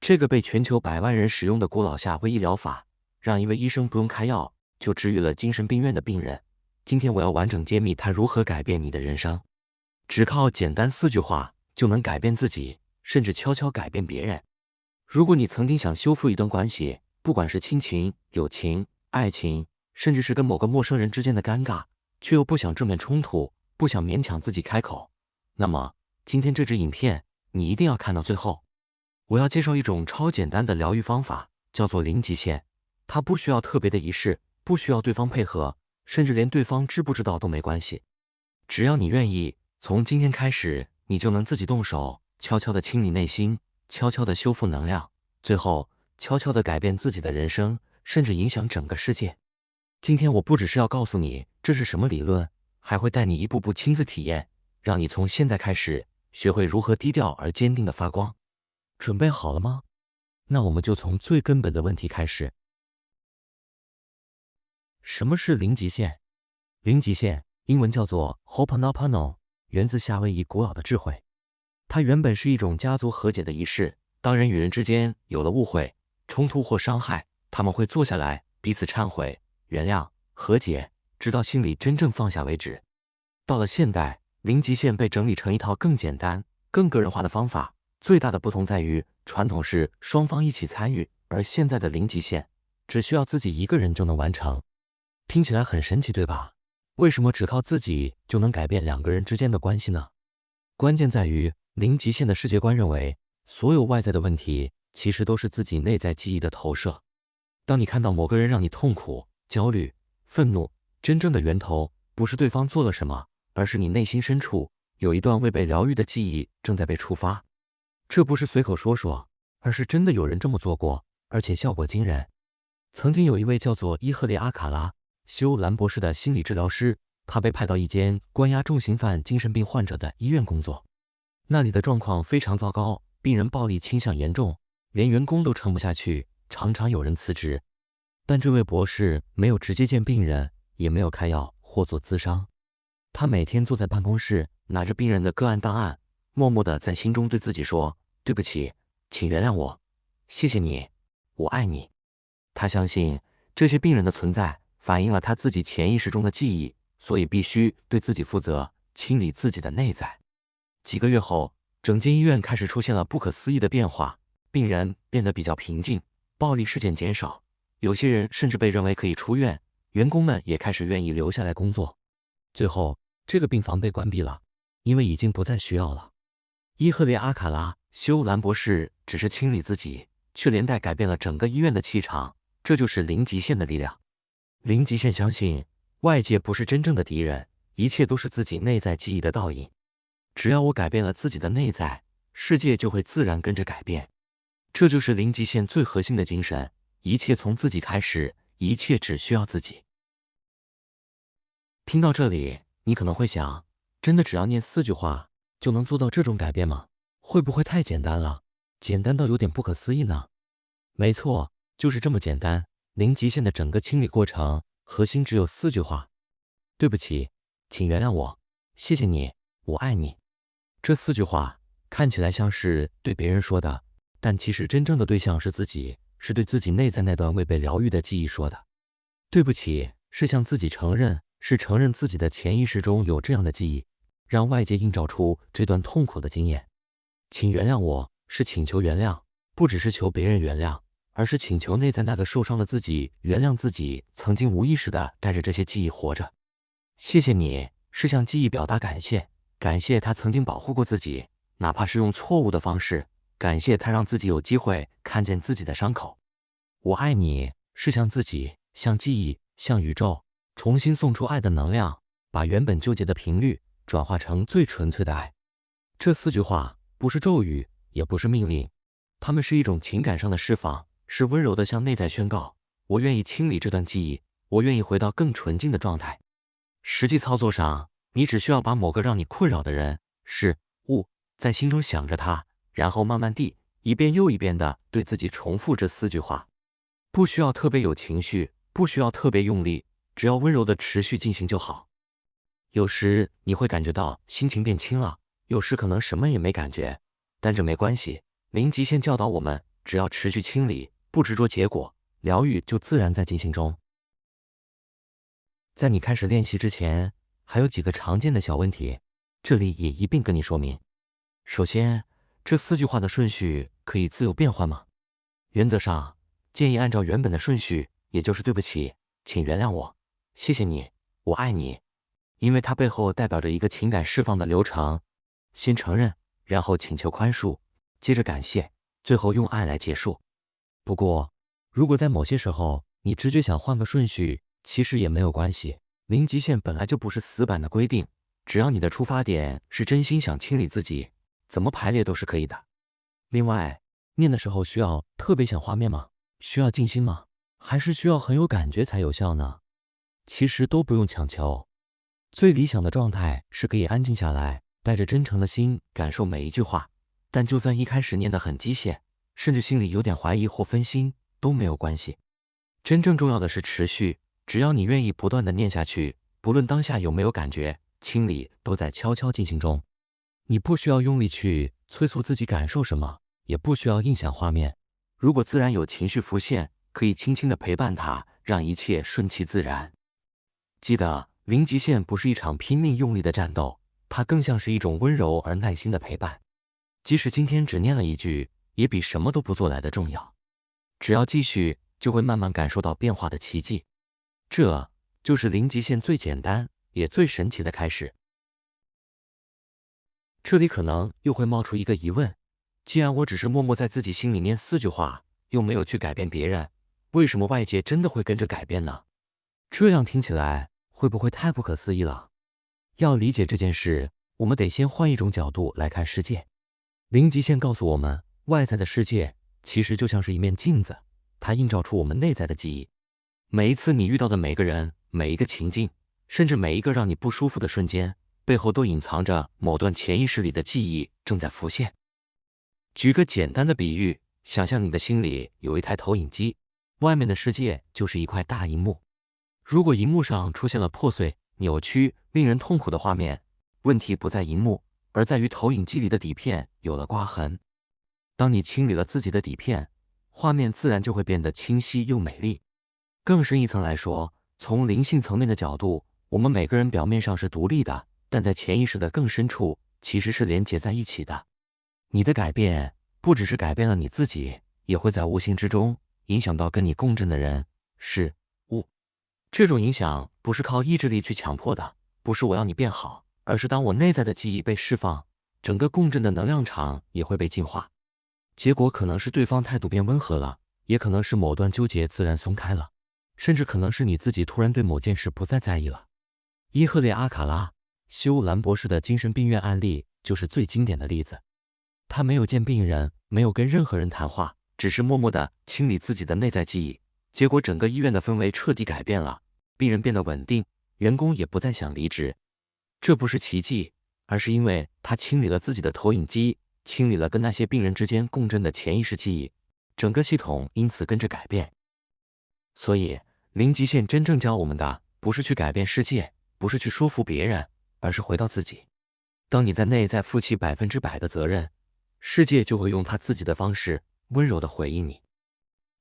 这个被全球100万人使用的古老夏威夷疗法，让一位医生不用开药就治愈了精神病院的病人。今天我要完整揭秘它如何改变你的人生，只靠简单4句话就能改变自己，甚至悄悄改变别人。如果你曾经想修复一段关系，不管是亲情、友情、爱情，甚至是跟某个陌生人之间的尴尬，却又不想正面冲突，不想勉强自己开口，那么今天这支影片你一定要看到最后。我要介绍一种超简单的疗愈方法，叫做零极限。它不需要特别的仪式，不需要对方配合，甚至连对方知不知道都没关系。只要你愿意，从今天开始，你就能自己动手，悄悄地清理内心，悄悄地修复能量，最后悄悄地改变自己的人生，甚至影响整个世界。今天我不只是要告诉你这是什么理论，还会带你一步步亲自体验，让你从现在开始学会如何低调而坚定地发光。准备好了吗？那我们就从最根本的问题开始。什么是零极限？零极限英文叫做 Ho'oponopono， 源自夏威夷古老的智慧。它原本是一种家族和解的仪式，当人与人之间有了误会、冲突或伤害，他们会坐下来彼此忏悔、原谅、和解，直到心里真正放下为止。到了现代，零极限被整理成一套更简单、更个人化的方法。最大的不同在于，传统是双方一起参与，而现在的零极限只需要自己一个人就能完成。听起来很神奇，对吧？为什么只靠自己就能改变2个人之间的关系呢？关键在于，零极限的世界观认为，所有外在的问题其实都是自己内在记忆的投射。当你看到某个人让你痛苦、焦虑、愤怒，真正的源头不是对方做了什么，而是你内心深处有一段未被疗愈的记忆正在被触发。这不是随口说说，而是真的有人这么做过，而且效果惊人。曾经有一位叫做伊赫列阿卡拉·休兰博士的心理治疗师，他被派到一间关押重刑犯精神病患者的医院工作。那里的状况非常糟糕，病人暴力倾向严重，连员工都撑不下去，常常有人辞职。但这位博士没有直接见病人，也没有开药或做咨商。他每天坐在办公室，拿着病人的个案档案，默默地在心中对自己说：对不起，请原谅我，谢谢你，我爱你。他相信这些病人的存在反映了他自己潜意识中的记忆，所以必须对自己负责，清理自己的内在。几个月后，整间医院开始出现了不可思议的变化，病人变得比较平静，暴力事件减少，有些人甚至被认为可以出院，员工们也开始愿意留下来工作。最后，这个病房被关闭了，因为已经不再需要了。伊赫列阿卡拉·休兰博士只是清理自己，却连带改变了整个医院的气场，这就是零极限的力量。零极限相信，外界不是真正的敌人，一切都是自己内在记忆的倒影。只要我改变了自己的内在，世界就会自然跟着改变。这就是零极限最核心的精神，一切从自己开始，一切只需要自己。听到这里，你可能会想，真的只要念4句话就能做到这种改变吗？会不会太简单了？简单到有点不可思议呢？没错，就是这么简单。零极限的整个清理过程，核心只有4句话：对不起，请原谅我，谢谢你，我爱你。这4句话看起来像是对别人说的，但其实真正的对象是自己，是对自己内在那段未被疗愈的记忆说的。对不起，是向自己承认，是承认自己的潜意识中有这样的记忆，让外界映照出这段痛苦的经验。请原谅我，是请求原谅，不只是求别人原谅，而是请求内在那个受伤的自己原谅自己曾经无意识地带着这些记忆活着。谢谢你，是向记忆表达感谢，感谢他曾经保护过自己，哪怕是用错误的方式，感谢他让自己有机会看见自己的伤口。我爱你，是向自己、向记忆、向宇宙重新送出爱的能量，把原本纠结的频率转化成最纯粹的爱。这4句话不是咒语，也不是命令，它们是一种情感上的释放，是温柔的向内在宣告：我愿意清理这段记忆，我愿意回到更纯净的状态。实际操作上，你只需要把某个让你困扰的人、事、物在心中想着它，然后慢慢地一遍又一遍地对自己重复这4句话。不需要特别有情绪，不需要特别用力，只要温柔地持续进行就好。有时你会感觉到心情变轻了，有时可能什么也没感觉，但这没关系。零极限教导我们，只要持续清理，不执着结果，疗愈就自然在进行中。在你开始练习之前，还有几个常见的小问题，这里也一并跟你说明。首先，这4句话的顺序可以自由变换吗？原则上，建议按照原本的顺序，也就是对不起，请原谅我，谢谢你，我爱你，因为它背后代表着一个情感释放的流程，先承认，然后请求宽恕，接着感谢，最后用爱来结束。不过，如果在某些时候你直觉想换个顺序，其实也没有关系，零极限本来就不是死板的规定，只要你的出发点是真心想清理自己，怎么排列都是可以的。另外，念的时候需要特别想画面吗？需要静心吗？还是需要很有感觉才有效呢？其实都不用强求。最理想的状态是可以安静下来，带着真诚的心感受每一句话，但就算一开始念得很机械，甚至心里有点怀疑或分心，都没有关系。真正重要的是持续，只要你愿意不断地念下去，不论当下有没有感觉，清理都在悄悄进行中。你不需要用力去催促自己感受什么，也不需要硬想画面。如果自然有情绪浮现，可以轻轻地陪伴它，让一切顺其自然。记得，零极限不是一场拼命用力的战斗，它更像是一种温柔而耐心的陪伴。即使今天只念了一句，也比什么都不做来的重要。只要继续，就会慢慢感受到变化的奇迹。这就是零极限最简单也最神奇的开始。这里可能又会冒出一个疑问，既然我只是默默在自己心里念4句话，又没有去改变别人，为什么外界真的会跟着改变呢？这样听起来会不会太不可思议了？要理解这件事，我们得先换一种角度来看世界。零极限告诉我们，外在的世界其实就像是一面镜子，它映照出我们内在的记忆。每一次你遇到的每个人，每一个情境，甚至每一个让你不舒服的瞬间，背后都隐藏着某段潜意识里的记忆正在浮现。举个简单的比喻，想象你的心里有一台投影机，外面的世界就是一块大荧幕。如果荧幕上出现了破碎、扭曲、令人痛苦的画面，问题不在荧幕，而在于投影机里的底片有了刮痕。当你清理了自己的底片，画面自然就会变得清晰又美丽。更深一层来说，从灵性层面的角度，我们每个人表面上是独立的，但在潜意识的更深处，其实是连结在一起的。你的改变不只是改变了你自己，也会在无形之中影响到跟你共振的人、事、物。这种影响不是靠意志力去强迫的，不是我要你变好，而是当我内在的记忆被释放，整个共振的能量场也会被净化。结果可能是对方态度变温和了，也可能是某段纠结自然松开了，甚至可能是你自己突然对某件事不再在意了。伊赫列阿卡拉修兰博士的精神病院案例就是最经典的例子。他没有见病人，没有跟任何人谈话，只是默默地清理自己的内在记忆，结果整个医院的氛围彻底改变了，病人变得稳定，员工也不再想离职。这不是奇迹，而是因为他清理了自己的投影机，清理了跟那些病人之间共振的潜意识记忆，整个系统因此跟着改变。所以，零极限真正教我们的，不是去改变世界，不是去说服别人，而是回到自己。当你在内在负起100%的责任，世界就会用他自己的方式温柔地回应你。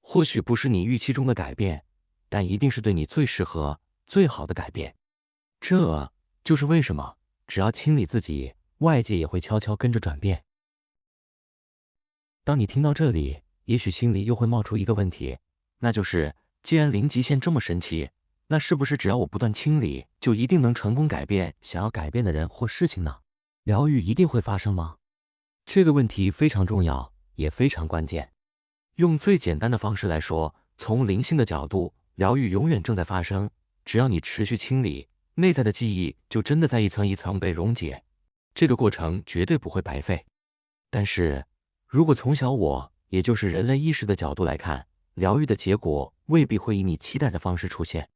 或许不是你预期中的改变，但一定是对你最适合、最好的改变。这就是为什么只要清理自己，外界也会悄悄跟着转变。当你听到这里，也许心里又会冒出一个问题，那就是既然零极限这么神奇，那是不是只要我不断清理，就一定能成功改变想要改变的人或事情呢？疗愈一定会发生吗？这个问题非常重要，也非常关键。用最简单的方式来说，从灵性的角度，疗愈永远正在发生。只要你持续清理，内在的记忆就真的在一层一层被溶解，这个过程绝对不会白费。但是，如果从小我，也就是人类意识的角度来看，疗愈的结果未必会以你期待的方式出现。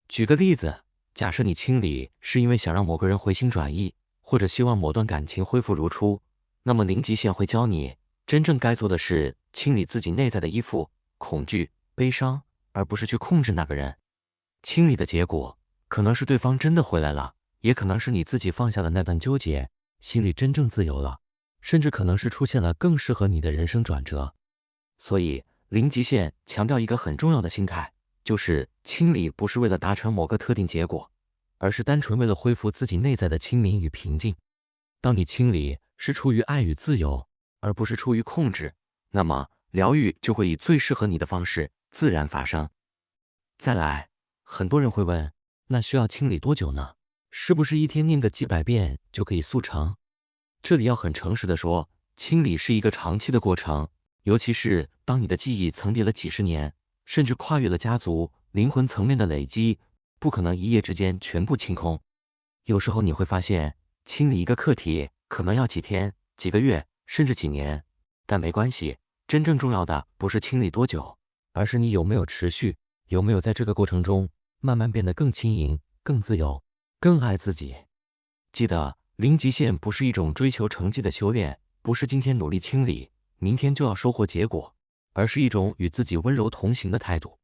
举个例子，假设你清理是因为想让某个人回心转意，或者希望某段感情恢复如初，那么零极限会教你，真正该做的是清理自己内在的依附、恐惧、悲伤，而不是去控制那个人。清理的结果，可能是对方真的回来了，也可能是你自己放下了那段纠结，心里真正自由了，甚至可能是出现了更适合你的人生转折。所以零极限强调一个很重要的心态，就是清理不是为了达成某个特定结果，而是单纯为了恢复自己内在的清明与平静。当你清理是出于爱与自由，而不是出于控制，那么疗愈就会以最适合你的方式自然发生。再来，很多人会问，那需要清理多久呢？是不是一天念个几百遍就可以速成？这里要很诚实的说，清理是一个长期的过程，尤其是当你的记忆层叠了几十年，甚至跨越了家族、灵魂层面的累积，不可能一夜之间全部清空。有时候你会发现，清理一个课题可能要几天、几个月，甚至几年，但没关系，真正重要的不是清理多久，而是你有没有持续，有没有在这个过程中慢慢变得更轻盈、更自由、更爱自己。记得，零极限不是一种追求成绩的修炼，不是今天努力清理，明天就要收获结果，而是一种与自己温柔同行的态度。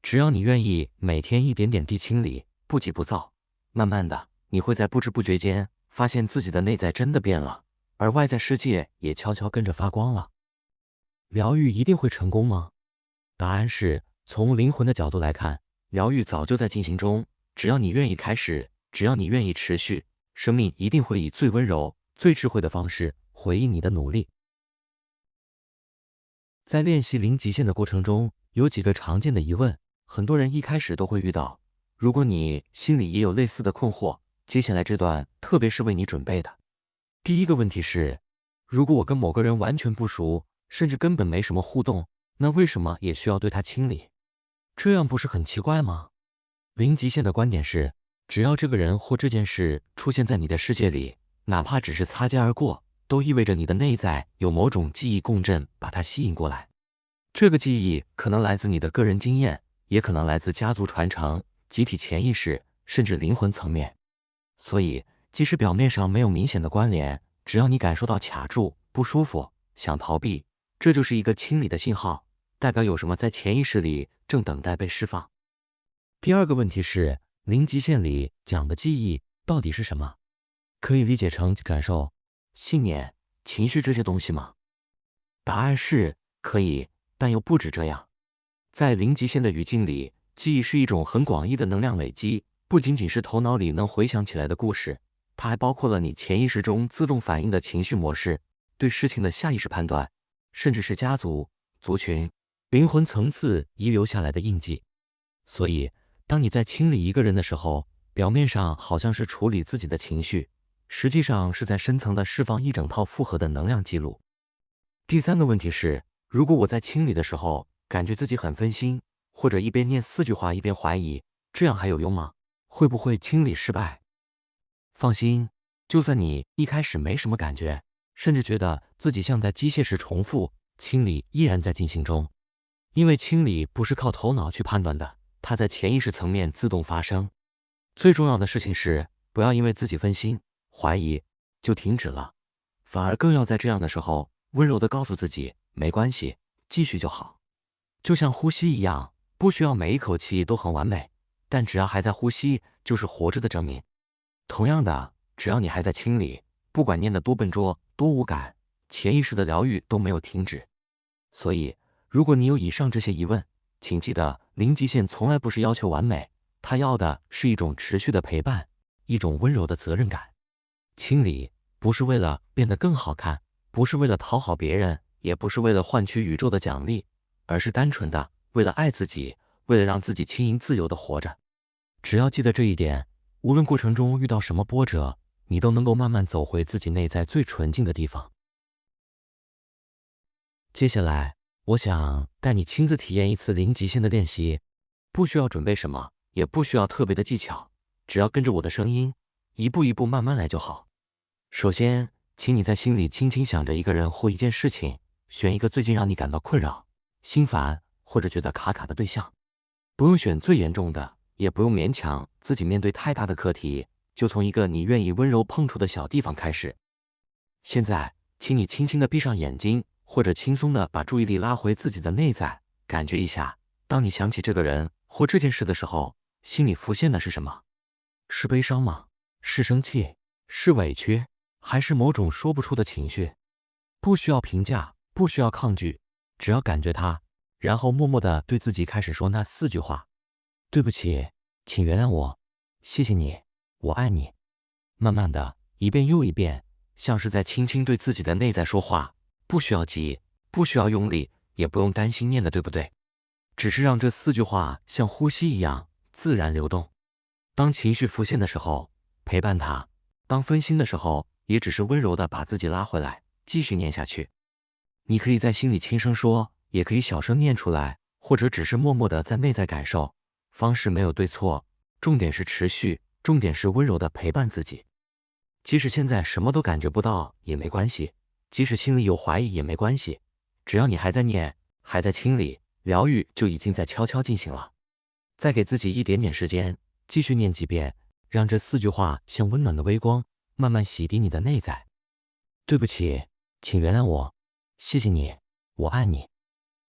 只要你愿意每天一点点地清理，不急不躁，慢慢的，你会在不知不觉间发现自己的内在真的变了，而外在世界也悄悄跟着发光了。疗愈一定会成功吗？答案是，从灵魂的角度来看，疗愈早就在进行中，只要你愿意开始，只要你愿意持续，生命一定会以最温柔、最智慧的方式回应你的努力。在练习零极限的过程中，有几个常见的疑问，很多人一开始都会遇到。如果你心里也有类似的困惑，接下来这段特别是为你准备的。第一个问题是，如果我跟某个人完全不熟，甚至根本没什么互动，那为什么也需要对他清理？这样不是很奇怪吗？零极限的观点是，只要这个人或这件事出现在你的世界里，哪怕只是擦肩而过，都意味着你的内在有某种记忆共振把它吸引过来。这个记忆可能来自你的个人经验，也可能来自家族传承、集体潜意识，甚至灵魂层面。所以，即使表面上没有明显的关联，只要你感受到卡住、不舒服、想逃避，这就是一个清理的信号，代表有什么在潜意识里正等待被释放。第二个问题是，零极限里讲的记忆到底是什么？可以理解成感受、信念、情绪这些东西吗？答案是可以，但又不止这样。在零极限的语境里，记忆是一种很广义的能量累积，不仅仅是头脑里能回想起来的故事，它还包括了你潜意识中自动反应的情绪模式，对事情的下意识判断，甚至是家族、族群、灵魂层次遗留下来的印记。所以，当你在清理一个人的时候，表面上好像是处理自己的情绪，实际上是在深层的释放一整套复合的能量记录。第三个问题是，如果我在清理的时候感觉自己很分心，或者一边念4句话一边怀疑，这样还有用吗？会不会清理失败？放心，就算你一开始没什么感觉，甚至觉得自己像在机械式重复，清理依然在进行中。因为清理不是靠头脑去判断的，它在潜意识层面自动发生。最重要的事情是，不要因为自己分心、怀疑就停止了，反而更要在这样的时候温柔地告诉自己，没关系，继续就好。就像呼吸一样，不需要每一口气都很完美，但只要还在呼吸，就是活着的证明。同样的，只要你还在清理，不管念得多笨拙、多无感，潜意识的疗愈都没有停止。所以，如果你有以上这些疑问，请记得，零极限从来不是要求完美，它要的是一种持续的陪伴，一种温柔的责任感。清理不是为了变得更好看，不是为了讨好别人，也不是为了换取宇宙的奖励，而是单纯的为了爱自己，为了让自己轻盈自由的活着。只要记得这一点，无论过程中遇到什么波折，你都能够慢慢走回自己内在最纯净的地方。接下来，我想带你亲自体验一次零极限的练习，不需要准备什么，也不需要特别的技巧，只要跟着我的声音，一步一步慢慢来就好。首先，请你在心里轻轻想着一个人或一件事情，选一个最近让你感到困扰、心烦或者觉得卡卡的对象。不用选最严重的，也不用勉强自己面对太大的课题，就从一个你愿意温柔碰触的小地方开始。现在，请你轻轻地闭上眼睛，或者轻松地把注意力拉回自己的内在，感觉一下，当你想起这个人或这件事的时候，心里浮现的是什么？是悲伤吗？是生气？是委屈？还是某种说不出的情绪？不需要评价，不需要抗拒，只要感觉它，然后默默地对自己开始说那4句话：对不起，请原谅我，谢谢你，我爱你。慢慢的，一遍又一遍，像是在轻轻对自己的内在说话，不需要急，不需要用力，也不用担心念的对不对，只是让这4句话像呼吸一样自然流动。当情绪浮现的时候，陪伴它；当分心的时候，也只是温柔地把自己拉回来，继续念下去。你可以在心里轻声说，也可以小声念出来，或者只是默默地在内在感受。方式没有对错，重点是持续，重点是温柔地陪伴自己。即使现在什么都感觉不到也没关系，即使心里有怀疑也没关系，只要你还在念，还在清理，疗愈就已经在悄悄进行了。再给自己一点点时间，继续念几遍，让这4句话像温暖的微光，慢慢洗涤你的内在。对不起，请原谅我，谢谢你，我爱你。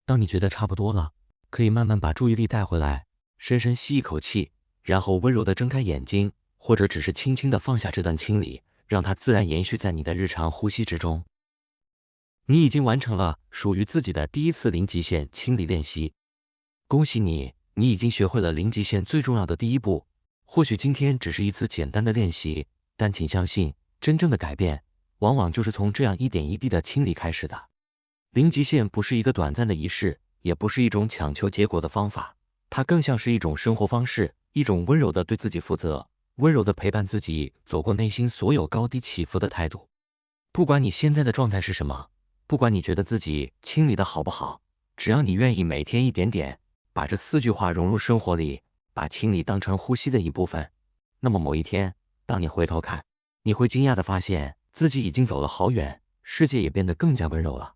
当你觉得差不多了，可以慢慢把注意力带回来，深深吸一口气，然后温柔地睁开眼睛，或者只是轻轻地放下这段清理，让它自然延续在你的日常呼吸之中。你已经完成了属于自己的第1次零极限清理练习，恭喜你，你已经学会了零极限最重要的第1步。或许今天只是一次简单的练习，但请相信，真正的改变往往就是从这样一点一滴的清理开始的。零极限不是一个短暂的仪式，也不是一种强求结果的方法，它更像是一种生活方式，一种温柔的对自己负责，温柔的陪伴自己走过内心所有高低起伏的态度。不管你现在的状态是什么，不管你觉得自己清理的好不好，只要你愿意每天一点点，把这4句话融入生活里，把清理当成呼吸的一部分，那么某一天，当你回头看，你会惊讶地发现自己已经走了好远，世界也变得更加温柔了。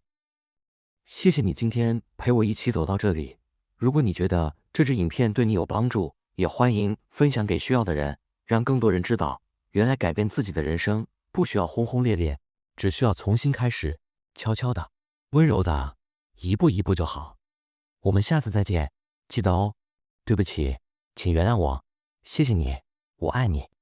谢谢你今天陪我一起走到这里。如果你觉得这支影片对你有帮助，也欢迎分享给需要的人，让更多人知道，原来改变自己的人生不需要轰轰烈烈，只需要从新开始，悄悄的，温柔的，一步一步就好。我们下次再见，记得哦。对不起，请原谅我，谢谢你，我爱你。